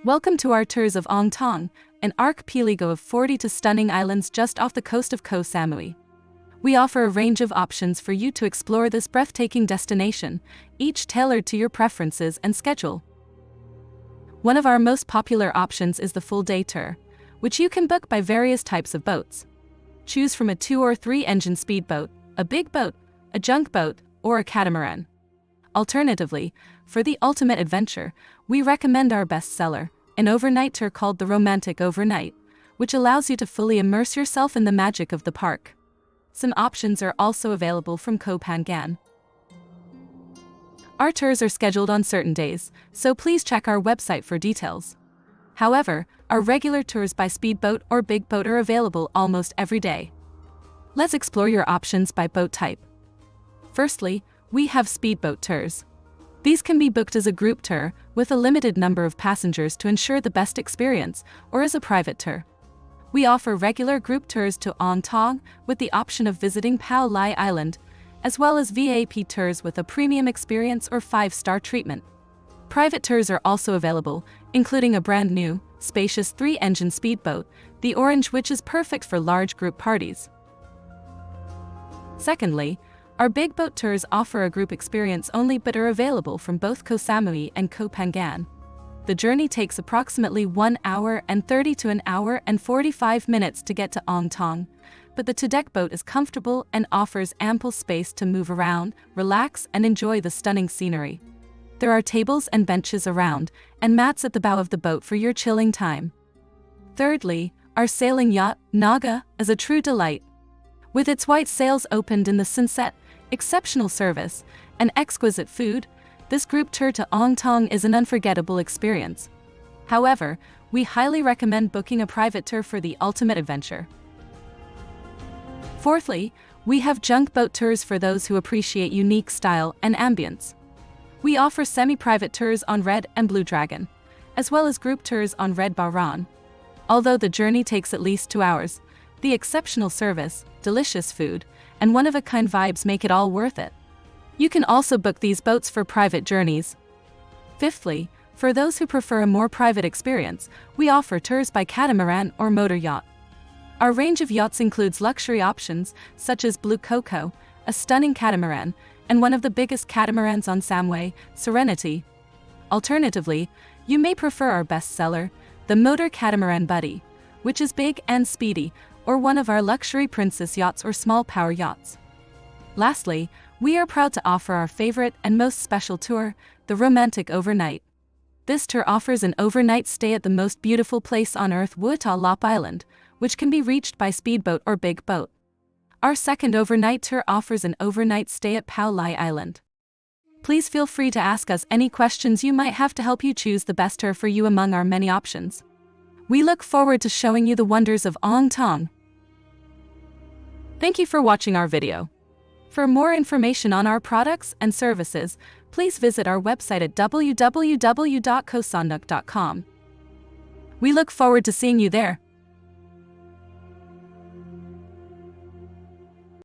Welcome to our tours of Angthong, an archipelago of 40 stunning islands just off the coast of Koh Samui. We offer a range of options for you to explore this breathtaking destination, each tailored to your preferences and schedule. One of our most popular options is the full-day tour, which you can book by various types of boats. Choose from a 2 or 3 engine speedboat, a big boat, a junk boat, or a catamaran. Alternatively, for the ultimate adventure, we recommend our bestseller, an overnight tour called the Romantic Overnight, which allows you to fully immerse yourself in the magic of the park. Some options are also available from Koh Phangan. Our tours are scheduled on certain days, so please check our website for details. However, our regular tours by speedboat or big boat are available almost every day. Let's explore your options by boat type. Firstly, we have speedboat tours. These can be booked as a group tour, with a limited number of passengers to ensure the best experience, or as a private tour. We offer regular group tours to Angthong, with the option of visiting Pao Lai Island, as well as VIP tours with a premium experience or 5-star treatment. Private tours are also available, including a brand new, spacious 3-engine speedboat, the Orange, which is perfect for large group parties. Secondly, our big boat tours offer a group experience only but are available from both Koh Samui and Koh Phangan. The journey takes approximately 1 hour and 30 to 1 hour and 45 minutes to get to Angthong, but the 2-deck boat is comfortable and offers ample space to move around, relax, and enjoy the stunning scenery. There are tables and benches around, and mats at the bow of the boat for your chilling time. Thirdly, our sailing yacht, Naga, is a true delight. With its white sails opened in the sunset, exceptional service, and exquisite food, this group tour to Angthong is an unforgettable experience. However, we highly recommend booking a private tour for the ultimate adventure. Fourthly, we have junk boat tours for those who appreciate unique style and ambience. We offer semi-private tours on Red and Blue Dragon, as well as group tours on Red Baron. Although the journey takes at least 2 hours, the exceptional service, delicious food, and one-of-a-kind vibes make it all worth it. You can also book these boats for private journeys. Fifthly, for those who prefer a more private experience, we offer tours by catamaran or motor yacht. Our range of yachts includes luxury options such as Blue Coco, a stunning catamaran, and one of the biggest catamarans on Samui, Serenity. Alternatively, you may prefer our bestseller, the Motor Catamaran Buddy, which is big and speedy, or one of our luxury princess yachts or small power yachts. Lastly, we are proud to offer our favorite and most special tour, the Romantic Overnight. This tour offers an overnight stay at the most beautiful place on earth, Wuta Lop Island, which can be reached by speedboat or big boat. Our second overnight tour offers an overnight stay at Pao Lai Island. Please feel free to ask us any questions you might have to help you choose the best tour for you among our many options. We look forward to showing you the wonders of Angthong. Thank you for watching our video. For more information on our products and services, please visit our website at www.kohsonuk.com. We look forward to seeing you there.